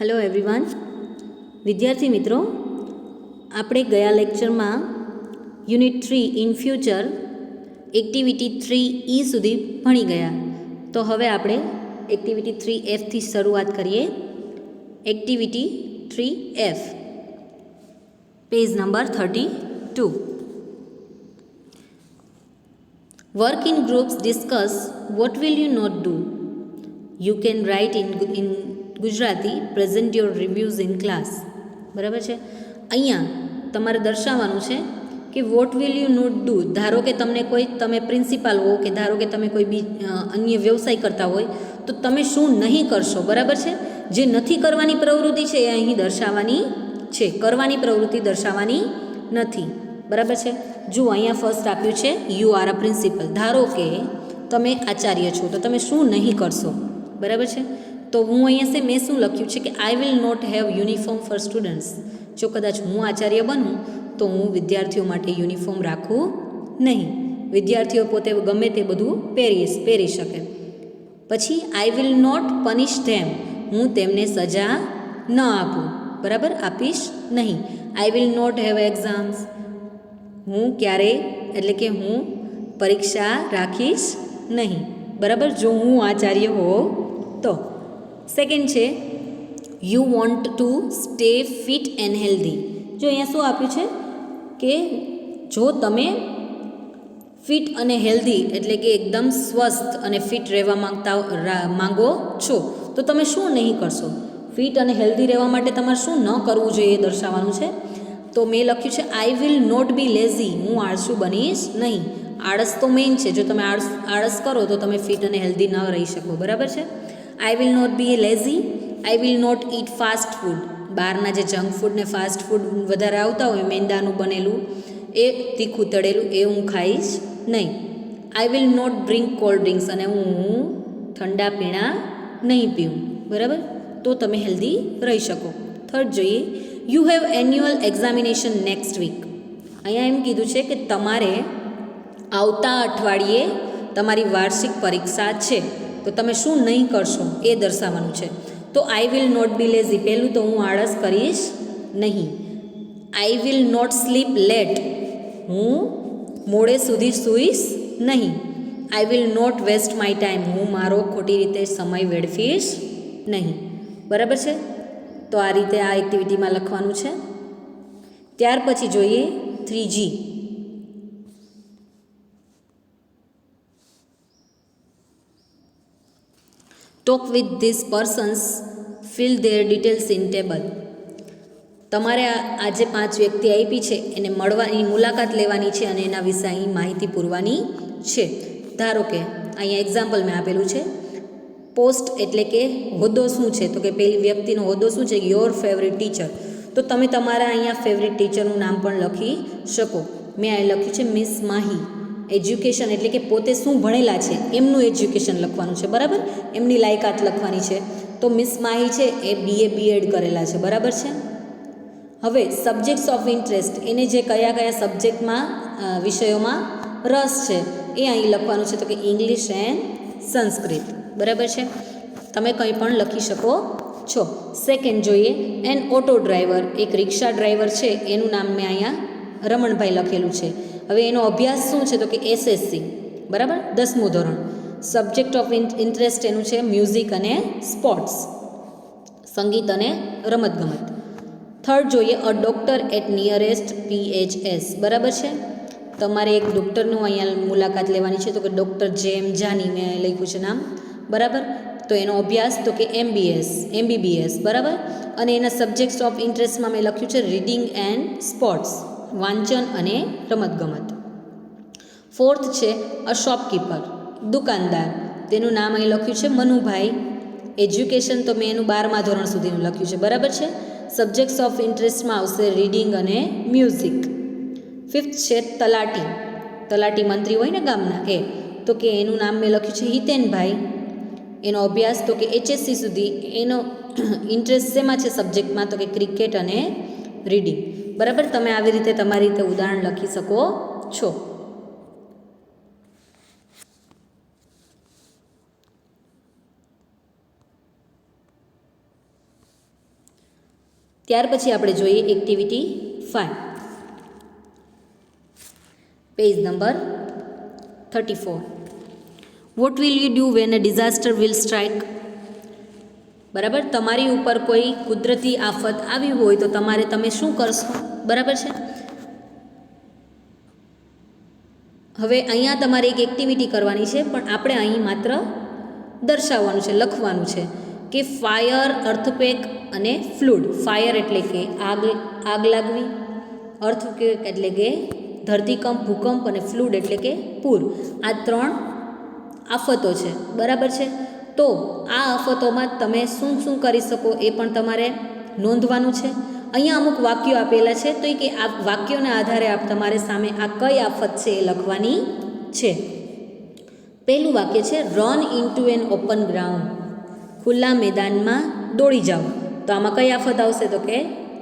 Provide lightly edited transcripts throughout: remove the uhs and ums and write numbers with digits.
Hello everyone विद्यार्थी मित्रों આપણે ગયા લેક્ચરમાં unit 3 in future activity 3E સુધી ભણી ગયા તો હવે આપણે એક્ટિવિટી 3F થી શરૂઆત કરીએ activity 3F page number 32 Work in groups discuss what will you not do. You can write in Gujarati present your reviews in class. બરાબર છે. અહીંયા તમારે દર્શાવવાનું છે કે what will you not do. ધારો કે તમે પ્રિન્સિપાલ હો કે ધારો કે તમે કોઈ અન્ય વ્યવસાય કરતા હોય તો તમે શું નહીં કરશો. બરાબર છે. જે નથી કરવાની પ્રવૃત્તિ છે એ અહીં દર્શાવવાની છે, કરવાની પ્રવૃત્તિ દર્શાવવાની નથી. બરાબર છે. જુઓ અહીંયા ફર્સ્ટ આપ્યું છે યુ આર અ પ્રિન્સિપલ. ધારો કે તમે આચાર્ય છો તો તમે શું નહીં કરશો. બરાબર છે. તો હું અહીંયા મેં શું લખ્યું છે કે I will not have uniform for students. જો કદાચ હું આચાર્ય બનું તો હું વિદ્યાર્થીઓ માટે યુનિફોર્મ રાખું નહીં. વિદ્યાર્થીઓ પોતે ગમે તે બધું પહેરી શકે. પછી આઈ વિલ નોટ પનિશ ધેમ. હું તેમને સજા ન આપું. બરાબર, આપીશ નહીં. I will not have exams. હું ક્યારેય એટલે કે હું પરીક્ષા રાખીશ નહીં. બરાબર, જો હું આચાર્ય હોઉં તો. સેકન્ડ છે you want to stay fit and healthy. જો અહીંયા શું આપ્યું છે કે જો તમે ફિટ અને હેલ્ધી એટલે કે એકદમ સ્વસ્થ અને ફિટ રહેવા માંગો છો તો તમે શું નહીં કરશો. ફિટ અને હેલ્ધી રહેવા માટે તમારે શું ન કરવું જોઈએ એ દર્શાવવાનું છે. તો મેં લખ્યું છે I will not be lazy. હું આળસુ બનીશ નહીં. આળસ તો મેઇન છે. જો તમે આળસ કરો તો તમે ફિટ અને હેલ્ધી ન રહી શકો. બરાબર છે. I will not be lazy. I will not eat fast food. બહારના જે જંક ફૂડ ને ફાસ્ટ ફૂડ વધારે આવતા હોય, મેંદાનું બનેલું, એ તીખું તળેલું, એ હું ખાઈશ નહીં. I will not drink cold drinks. અને હું ઠંડા પીણા નહીં પીવું. બરાબર, તો તમે હેલ્ધી રહી શકો. થર્ડ જોઈએ you have annual examination next week. અહીંયા એમ કીધું છે કે તમારે આવતા અઠવાડિયે તમારી વાર્ષિક પરીક્ષા છે તો તમે શું નહીં કરશો એ દર્શાવવાનું છે. તો I will not be lazy. પહેલું તો હું આળસ કરીશ નહીં. I will not sleep late. હું મોડે સુધી સૂઈશ નહીં. I will not waste my time. હું મારો ખોટી રીતે સમય વેડફીશ નહીં. બરાબર છે. તો આ રીતે આ એક્ટિવિટીમાં લખવાનું છે. ત્યાર પછી જોઈએ 3G. Talk with this persons, fill their details in table. તમારે આ જે 5 વ્યક્તિ આપી છે એને મળવાની, મુલાકાત લેવાની છે અને એના વિશે અહીં માહિતી પૂરવાની છે. ધારો કે અહીંયા એક્ઝામ્પલ મેં આપેલું છે. પોસ્ટ એટલે કે હોદ્દો શું છે, તો કે પેલી વ્યક્તિનો હોદ્દો શું છે, યોર ફેવરિટ ટીચર. તો તમે તમારા અહીંયા ફેવરિટ ટીચરનું નામ પણ લખી શકો. મેં અહીં લખ્યું છે મિસ માહી. એજ્યુકેશન એટલે કે પોતે શું ભણેલા છે એમનું એજ્યુકેશન લખવાનું છે. બરાબર, એમની લાયકાત લખવાની છે. તો મિસ માહી છે એ BA કરેલા છે. બરાબર છે. હવે સબ્જેક્ટ્સ ઓફ ઇન્ટરેસ્ટ, એને જે કયા સબ્જેક્ટમાં વિષયોમાં રસ છે એ અહીં લખવાનું છે. તો કે ઇંગ્લિશ એન્ડ સંસ્કૃત. બરાબર છે. તમે કંઈ પણ લખી શકો છો. સેકન્ડ જોઈએ એન ઓટો ડ્રાઈવર. એક રિક્ષા ડ્રાઈવર છે એનું નામ મેં અહીંયા રમણભાઈ લખેલું છે. હવે એનો અભ્યાસ શું છે, તો કે SSC. બરાબર, 10મું ધોરણ. સબ્જેક્ટ ઓફ ઇન્ટરેસ્ટ એનું છે મ્યુઝિક અને સ્પોર્ટ્સ, સંગીત અને રમતગમત. થર્ડ જોઈએ a doctor at nearest PHS. બરાબર છે. તમારે એક ડૉક્ટરનું અહીંયા મુલાકાત લેવાની છે. તો કે ડૉક્ટર JM જાની મેં લખ્યું છે નામ. બરાબર, તો એનો અભ્યાસ તો કે MBBS. બરાબર, અને એના સબ્જેક્ટ્સ ઓફ ઇન્ટરેસ્ટમાં મેં લખ્યું છે રીડિંગ એન્ડ સ્પોર્ટ્સ, વાંચન અને રમતગમત. ફોર્થ છે અ શોપકીપર, દુકાનદાર. તેનું નામ અહીં લખ્યું છે મનુભાઈ. એજ્યુકેશન તો મેં એનું 12મા ધોરણ સુધીનું લખ્યું છે. બરાબર છે. સબ્જેક્ટ્સ ઓફ ઇન્ટરેસ્ટમાં આવશે રીડિંગ અને મ્યુઝિક. ફિફ્થ છે તલાટી મંત્રી હોય ને ગામના, એ. તો કે એનું નામ મેં લખ્યું છે હિતેનભાઈ. એનો અભ્યાસ તો કે HSC સુધી. એનો ઇન્ટરેસ્ટ શેમાં છે સબ્જેક્ટમાં, તો કે ક્રિકેટ અને રીડિંગ. બરાબર, તમે આવી રીતે તમારી રીતે ઉદાહરણ લખી શકો છો. ત્યાર પછી આપણે જોઈએ activity 5, page number 34. Vote will you do when a disaster will strike? બરાબર, તમારી ઉપર કોઈ કુદરતી આફત આવી હોય તો તમે શું કરશો? બરાબર છે. હવે અહીંયા તમારે એક એક્ટિવિટી કરવાની છે, પણ આપણે અહીં માત્ર દર્શાવવાનું છે, લખવાનું છે કે ફાયર, અર્થક્વેક અને ફ્લૂડ. ફાયર એટલે કે આગ લાગવી, અર્થક્વેક એટલે કે ધરતીકંપ, ભૂકંપ, અને ફ્લૂડ એટલે કે પૂર. આ 3 આફતો છે. બરાબર છે. તો આ આફતોમાં તમે શું શું કરી શકો એ પણ તમારે નોંધવાનું છે. અહીંયા અમુક વાક્યો આપેલા છે, તો કે આ વાક્યોના આધારે તમારે સામે આ કઈ આફત છે એ લખવાની છે. પહેલું વાક્ય છે run into N open ground. ખુલ્લા મેદાનમાં દોડી જાઓ. તો આમાં કઈ આફત આવશે? તો કે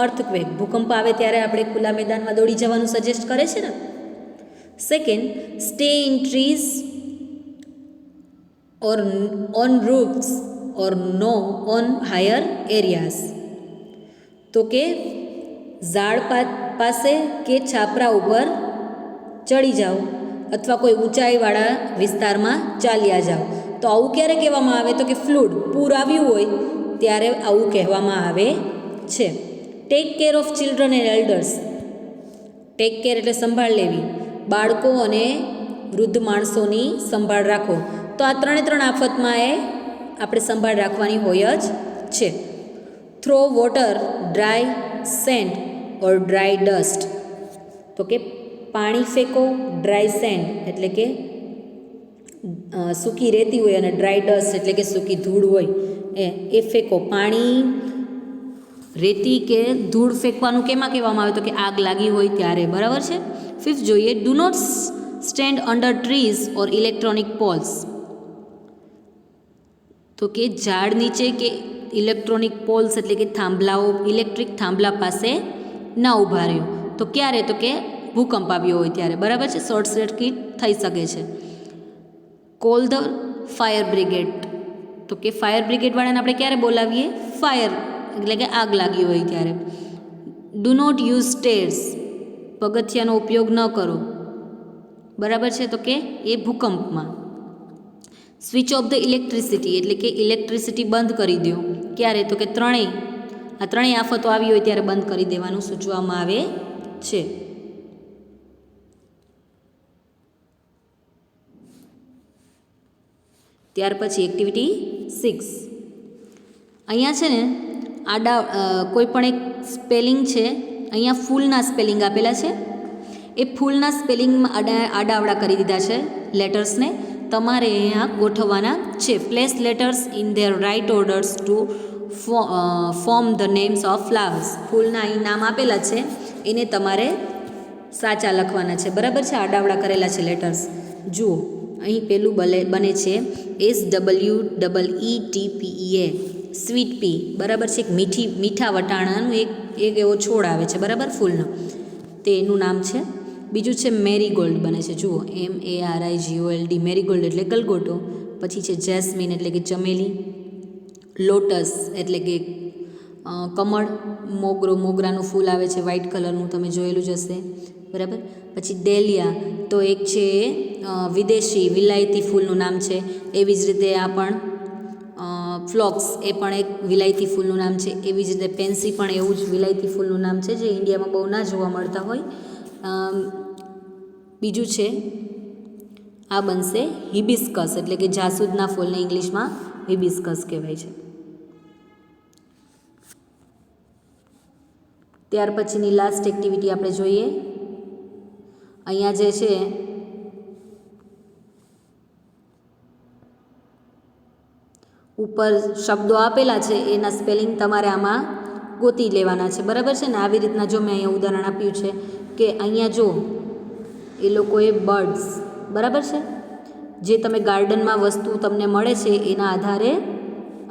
અર્થક્વેક. ભૂકંપ આવે ત્યારે આપણે ખુલ્લા મેદાનમાં દોડી જવાનું સજેસ્ટ કરે છે ને. Second, stay in trees or on roofs or no on higher areas. તો કે ઝાડ પાસે કે છાપરા ઉપર ચડી જાઓ અથવા કોઈ ઊંચાઈવાળા વિસ્તારમાં ચાલ્યા જાઓ. તો આવું ક્યારે કહેવામાં આવે? તો કે ફ્લૂડ, પૂર આવ્યું હોય ત્યારે આવું કહેવામાં આવે છે. Take care of children and elders. Take care એટલે સંભાળ લેવી. બાળકો અને વૃદ્ધ માણસોની સંભાળ રાખો. તો આ 3 આફતમાં આપણે સંભાળ રાખવાની હોય જ છે. થ્રો વોટર, ડ્રાય સેન્ડ ઓર ડ્રાય ડસ્ટ. તો કે પાણી ફેંકો, ડ્રાય સેન્ડ એટલે કે સૂકી રેતી હોય, અને ડ્રાય ડસ્ટ એટલે કે સૂકી ધૂળ હોય એ ફેંકો. પાણી, રેતી કે ધૂળ ફેંકવાનું કેમાં કહેવામાં આવે? તો કે આગ લાગી હોય ત્યારે. બરાબર છે. 5th જોઈએ, do not stand under trees or electronic poles. તો કે ઝાડ નીચે કે ઇલેક્ટ્રોનિક પોલ્સ એટલે કે થાંભલાઓ, ઇલેક્ટ્રિક થાંભલા પાસે ના ઊભા રહ્યો. તો ક્યારે? તો કે ભૂકંપ આવ્યો હોય ત્યારે. બરાબર છે. શોર્ટ સર્કિટ થઈ શકે છે. Call the fire brigade. તો કે ફાયર બ્રિગેડવાળાને આપણે ક્યારે બોલાવીએ? ફાયર એટલે કે આગ લાગી હોય ત્યારે. Do not use stairs. પગથિયાનો ઉપયોગ ન કરો. બરાબર છે. તો કે એ ભૂકંપમાં. સ્વિચ ઓફ ધ ઇલેક્ટ્રિસિટી એટલે કે ઇલેક્ટ્રિસિટી બંધ કરી દો. ક્યારે? તો કે આ ત્રણેય આફતો આવી હોય ત્યારે બંધ કરી દેવાનું સૂચવવામાં આવે છે. ત્યાર પછી એક્ટિવિટી 6. અહીંયા છે ને કોઈ પણ એક સ્પેલિંગ છે. અહીંયા ફૂલના સ્પેલિંગ આપેલા છે. એ ફૂલના સ્પેલિંગમાં આડાઅવળા કરી દીધા છે લેટર્સને. તમારે અહીંયા ગોઠવવાના છે. Place letters in their right orders to form the names of flowers. ફૂલના અહીં નામ આપેલા છે, એને તમારે સાચા લખવાના છે. બરાબર છે. આડાઅવળા કરેલા છે લેટર્સ. જુઓ, અહીં પેલું બને છે SWEETPEA, સ્વીટ પી. બરાબર છે. એક મીઠા વટાણાનું એક એવો છોડ આવે છે. બરાબર, ફૂલનો, તે એનું નામ છે. બીજું છે મેરીગોલ્ડ બને છે. જુઓ, MARIGOLD, મેરીગોલ્ડ એટલે ગલગોટો. પછી છે જેસ્મીન એટલે કે ચમેલી. લોટસ એટલે કે કમળ. મોગરાનું ફૂલ આવે છે વ્હાઇટ કલરનું, તમે જોયેલું જ હશે. બરાબર. પછી ડેલિયા તો એક છે વિદેશી વિલાયતી ફૂલનું નામ છે. એવી જ રીતે આ પણ ફ્લોક્સ એ પણ એક વિલાયતી ફૂલનું નામ છે. એવી જ રીતે પેન્સી પણ એવું જ વિલાયતી ફૂલનું નામ છે, જે ઇન્ડિયામાં બહુ ના જોવા મળતા હોય. બીજું છે આ બનશે હિબિસ્કસ એટલે કે જાસૂદના ફૂલને ઇંગ્લિશમાં હિબિસ્કસ કહેવાય છે. ત્યાર પછીની લાસ્ટ એક્ટિવિટી આપણે જોઈએ. અહીંયા જે છે ઉપર શબ્દો આપેલા છે એના સ્પેલિંગ તમારે આમાં ગોતી લેવાના છે. બરાબર છે ને. આવી રીતના જો મેં અહીંયા ઉદાહરણ આપ્યું છે કે અહીંયા જો એ લોકોએ બર્ડ્સ, બરાબર છે, જે તમે ગાર્ડનમાં વસ્તુ તમને મળે છે એના આધારે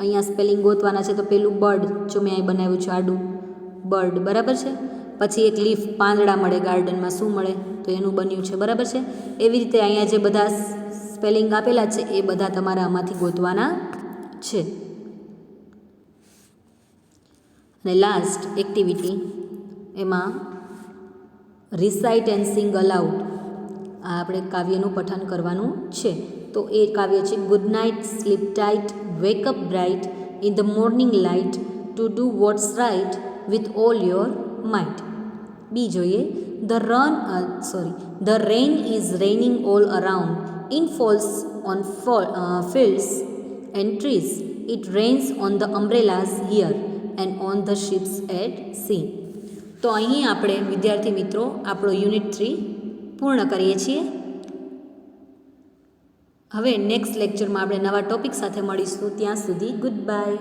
અહીંયા સ્પેલિંગ ગોતવાના છે. તો પેલું બર્ડ જો મેં અહીં બનાવ્યું છે આડું, બર્ડ. બરાબર છે. પછી એક લીફ, પાંદડા મળે ગાર્ડનમાં, શું મળે? તો એનું બન્યું છે. બરાબર છે. એવી રીતે અહીંયા જે બધા સ્પેલિંગ આપેલા છે એ બધા તમારે આમાંથી ગોતવાના છે. અને લાસ્ટ એક્ટિવિટી એમાં રિસાઇટ એન્ડ સિંગ અલાઉડ, આ આપણે કાવ્યનું પઠન કરવાનું છે. તો એ કાવ્ય છે good night, sleep tight, wake up bright, in the morning light, to do what's right with all your might. બી જોઈએ, the rain is raining all around, in falls on fields and trees, it rains on the umbrellas here and on the ships at sea. તો અહીં આપણે વિદ્યાર્થી મિત્રો આપણો unit 3 પૂર્ણ કરીએ છીએ. હવે નેક્સ્ટ લેક્ચરમાં આપણે નવા ટોપિક સાથે મળીશું. ત્યાં સુધી ગુડ બાય.